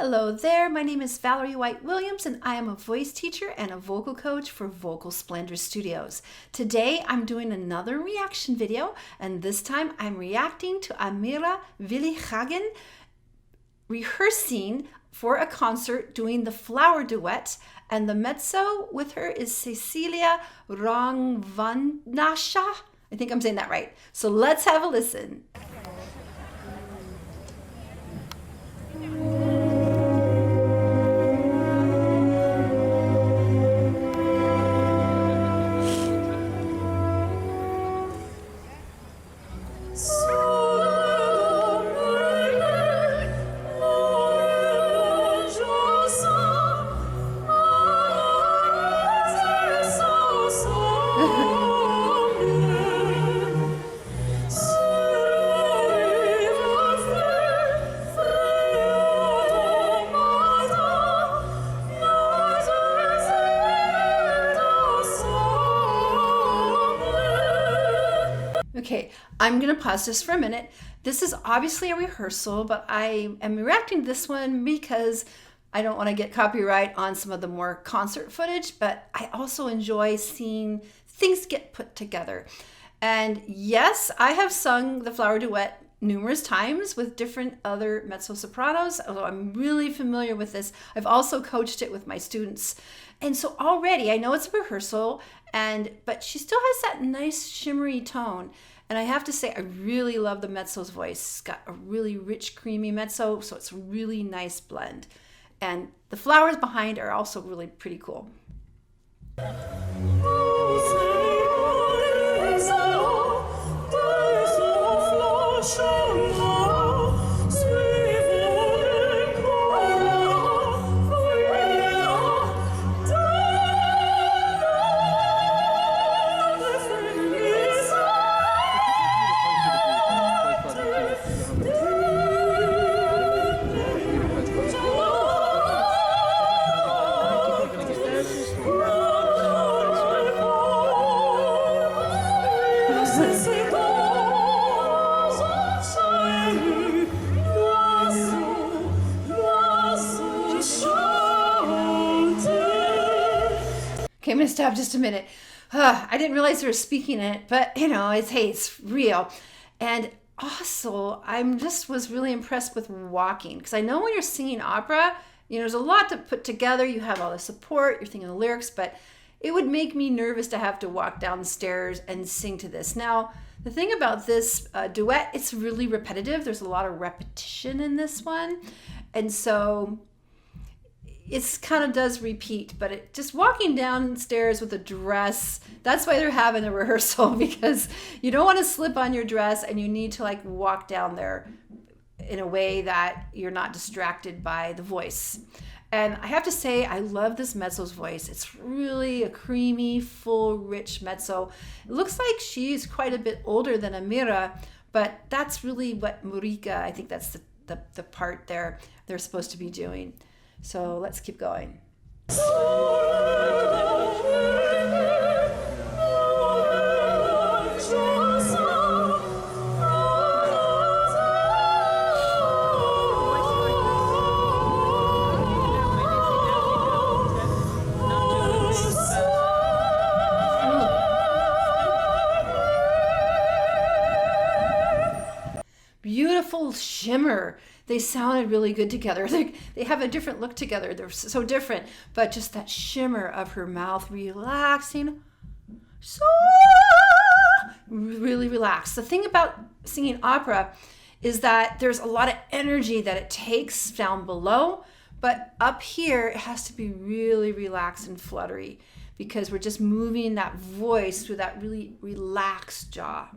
Hello there, my name is Valerie White Williams and I am a voice teacher and a vocal coach for Vocal Splendor Studios. Today I'm doing another reaction video and this time I'm reacting to Amira Willighagen rehearsing for a concert doing the Flower Duet, and the mezzo with her is Cecilia Rangwanasha. I think I'm saying that right. So let's have a listen. Okay, I'm going to pause just for a minute. This is obviously a rehearsal, but I am reacting to this one because I don't want to get copyright on some of the more concert footage, but I also enjoy seeing things get put together. And yes, I have sung the Flower Duet numerous times with different other mezzo-sopranos, although I'm really familiar with this. I've also coached it with my students. And so already, I know it's a rehearsal, but she still has that nice shimmery tone. And I have to say, I really love the mezzo's voice. It's got a really rich, creamy mezzo, so it's a really nice blend. And the flowers behind are also really pretty cool. Okay, I'm going to stop just a minute. I didn't realize they were speaking it, but it's real. And also, was really impressed with walking, because I know when you're singing opera, there's a lot to put together. You have all the support, you're thinking the lyrics, but it would make me nervous to have to walk down the stairs and sing to this. Now, the thing about this duet, it's really repetitive. There's a lot of repetition in this one. And so it kind of does repeat, but just walking downstairs with a dress, that's why they're having a rehearsal, because you don't want to slip on your dress and you need to walk down there in a way that you're not distracted by the voice. And I have to say, I love this mezzo's voice. It's really a creamy, full, rich mezzo. It looks like she's quite a bit older than Amira, but that's really what Murica, I think that's the part they're supposed to be doing. So let's keep going. Beautiful shimmer. They sounded really good together. They have a different look together. They're so different, but just that shimmer of her mouth relaxing. So really relaxed. The thing about singing opera is that there's a lot of energy that it takes down below, but up here it has to be really relaxed and fluttery, because we're just moving that voice through that really relaxed jaw.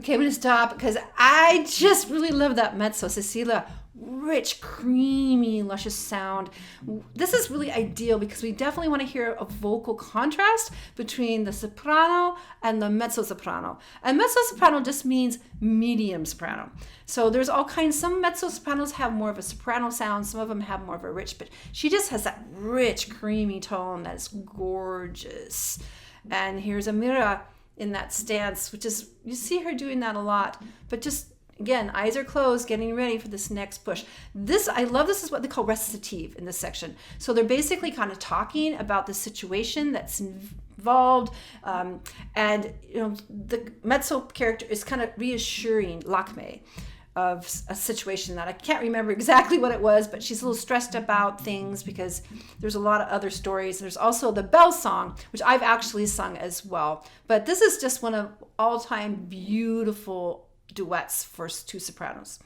Okay, I'm going to stop because I just really love that mezzo. Cecilia, rich, creamy, luscious sound. This is really ideal because we definitely want to hear a vocal contrast between the soprano and the mezzo soprano. And mezzo soprano just means medium soprano. So there's all kinds. Some mezzo sopranos have more of a soprano sound. Some of them have more of a rich, but she just has that rich, creamy tone that is gorgeous. And here's Amira in that stance, which is, you see her doing that a lot, but just, again, eyes are closed, getting ready for this next push. This, I love, this is what they call recitative in this section. So they're basically kind of talking about the situation that's involved, and the mezzo character is kind of reassuring Lakme of a situation that I can't remember exactly what it was, but she's a little stressed about things because there's a lot of other stories. There's also the bell song, which I've actually sung as well. But this is just one of all-time beautiful duets for two sopranos.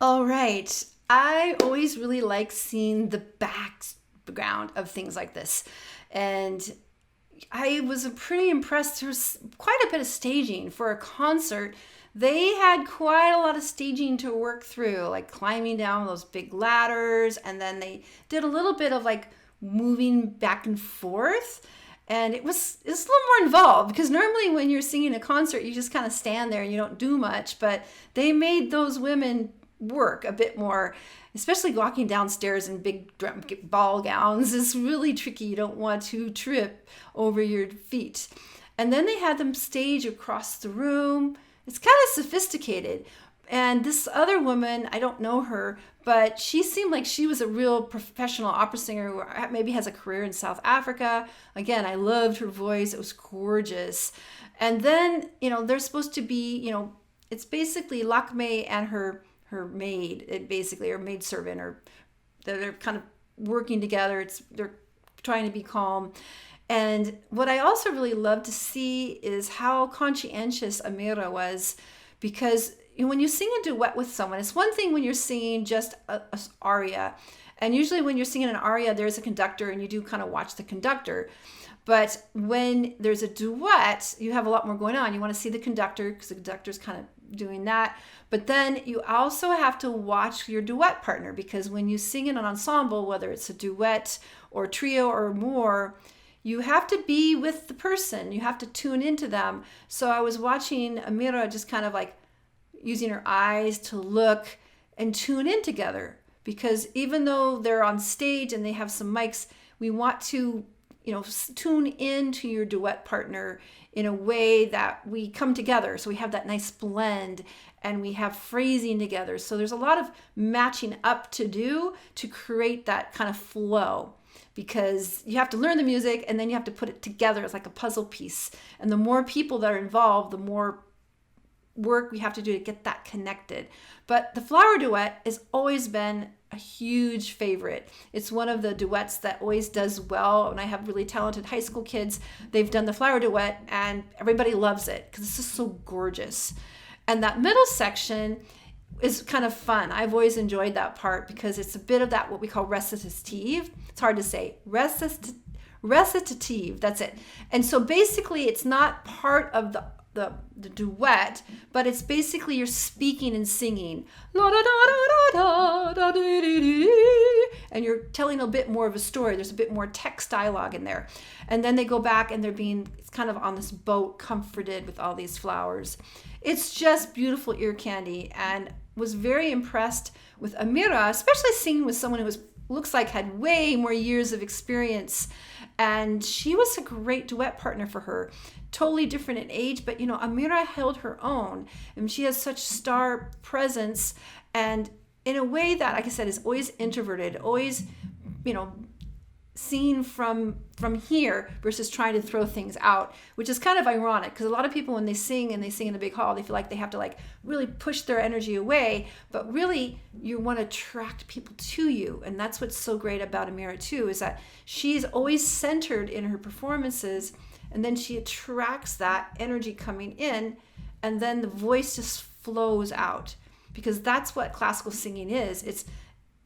All right. I always really like seeing the background of things like this. And I was pretty impressed. There was quite a bit of staging for a concert. They had quite a lot of staging to work through, like climbing down those big ladders. And then they did a little bit of like moving back and forth. And it's a little more involved because normally when you're singing a concert, you just kind of stand there and you don't do much. But they made those women work a bit more, especially walking downstairs in big ball gowns is really tricky. You don't want to trip over your feet. And then they had them stage across the room. It's kind of sophisticated. And this other woman, I don't know her, but she seemed like she was a real professional opera singer who maybe has a career in South Africa. Again, I loved her voice. It was gorgeous. And then, they're supposed to be, it's basically Lakme and her maid, basically, or maidservant, or they're kind of working together. They're trying to be calm. And what I also really love to see is how conscientious Amira was, because when you sing a duet with someone, it's one thing when you're singing just an aria. And usually when you're singing an aria, there's a conductor and you do kind of watch the conductor. But when there's a duet, you have a lot more going on. You want to see the conductor because the conductor's kind of doing that. But then you also have to watch your duet partner, because when you sing in an ensemble, whether it's a duet or trio or more, you have to be with the person. You have to tune into them. So I was watching Amira just kind of like using her eyes to look and tune in together, because even though they're on stage and they have some mics, we want to, tune into your duet partner in a way that we come together. So we have that nice blend and we have phrasing together. So there's a lot of matching up to do to create that kind of flow, because you have to learn the music and then you have to put it together. It's like a puzzle piece. And the more people that are involved, the more work we have to do to get that connected. But the Flower Duet has always been a huge favorite. It's one of the duets that always does well. And I have really talented high school kids. They've done the Flower Duet and everybody loves it because it's just so gorgeous. And that middle section is kind of fun. I've always enjoyed that part because it's a bit of that what we call recitative. It's hard to say. Recitative, that's it. And so basically it's not part of the duet, but it's basically you're speaking and singing, and you're telling a bit more of a story. There's a bit more text dialogue in there. And then they go back and it's kind of on this boat, comforted with all these flowers. It's just beautiful ear candy, and was very impressed with Amira, especially singing with someone who looks like had way more years of experience. And she was a great duet partner for her. Totally different in age, but Amira held her own, and she has such star presence, and in a way that, like I said, is always introverted, always, seen from here versus trying to throw things out, which is kind of ironic, because a lot of people when they sing in a big hall, they feel like they have to really push their energy away, but really you want to attract people to you. And that's what's so great about Amira too, is that she's always centered in her performances, and then she attracts that energy coming in, and then the voice just flows out, because that's what classical singing is. It's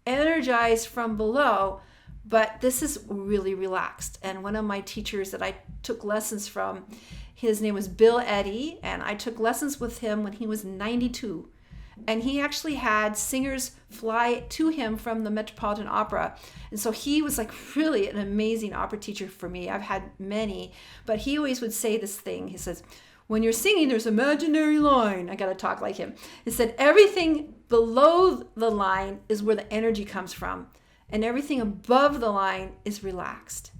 energized from below, but this is really relaxed. And one of my teachers that I took lessons from, his name was Bill Eddy, and I took lessons with him when he was 92. And he actually had singers fly to him from the Metropolitan Opera. And so he was really an amazing opera teacher for me. I've had many, but he always would say this thing. He says, when you're singing, there's an imaginary line. I got to talk like him. He said, everything below the line is where the energy comes from, and everything above the line is relaxed.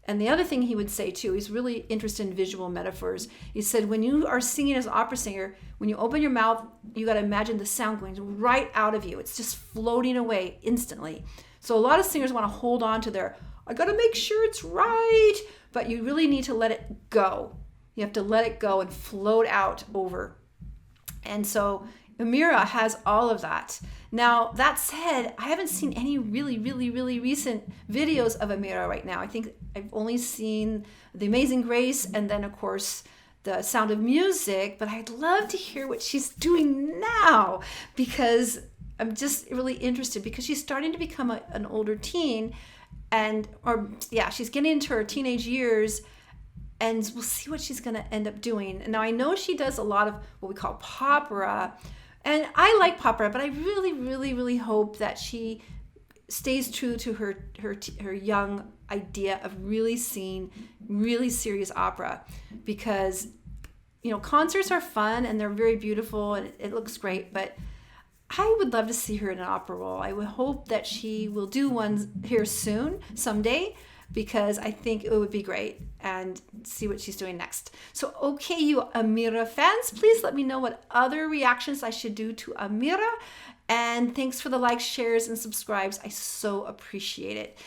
And the other thing he would say too, he's really interested in visual metaphors. He said, when you are singing as an opera singer, when you open your mouth, you got to imagine the sound going right out of you. It's just floating away instantly. So a lot of singers want to hold on to I got to make sure it's right, but you really need to let it go. You have to let it go and float out over. And so Amira has all of that. Now, that said, I haven't seen any really, really, really recent videos of Amira right now. I think I've only seen The Amazing Grace and then, of course, The Sound of Music, but I'd love to hear what she's doing now, because I'm just really interested, because she's starting to become an older teen, she's getting into her teenage years, and we'll see what she's going to end up doing. And now I know she does a lot of what we call popera, and I like popera, but I really, really, really hope that she stays true to her young idea of really seeing really serious opera, because concerts are fun and they're very beautiful and it looks great, but I would love to see her in an opera role. I would hope that she will do one here soon, someday, because I think it would be great, and see what she's doing next. So, okay, you Amira fans, please let me know what other reactions I should do to Amira. And thanks for the likes, shares, and subscribes. I so appreciate it.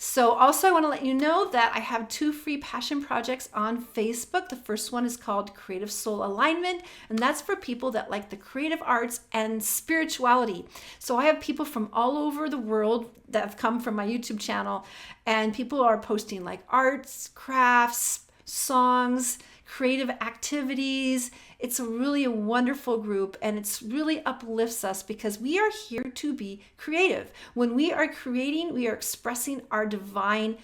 So also I want to let you know that I have 2 free passion projects on Facebook. The first one is called Creative Soul Alignment, and that's for people that like the creative arts and spirituality. So I have people from all over the world that have come from my YouTube channel, and people are posting arts, crafts, songs, creative activities. It's really a wonderful group, and it's really uplifts us, because we are here to be creative. When we are creating, we are expressing our divine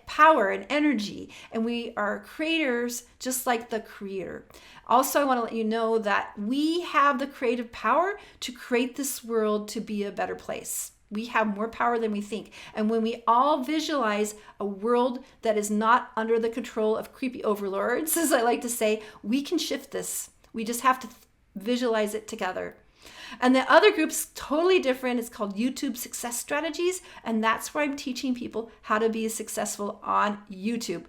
power and energy, and we are creators just like the creator. Also, I want to let you know that we have the creative power to create this world to be a better place. We have more power than we think. And when we all visualize a world that is not under the control of creepy overlords, as I like to say, we can shift this. We just have to visualize it together. And the other group's totally different. It's called YouTube Success Strategies. And that's where I'm teaching people how to be successful on YouTube.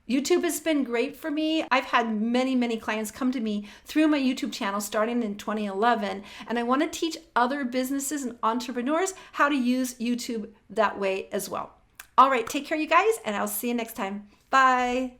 YouTube has been great for me. I've had many, many clients come to me through my YouTube channel starting in 2011. And I want to teach other businesses and entrepreneurs how to use YouTube that way as well. All right, take care, you guys, and I'll see you next time. Bye.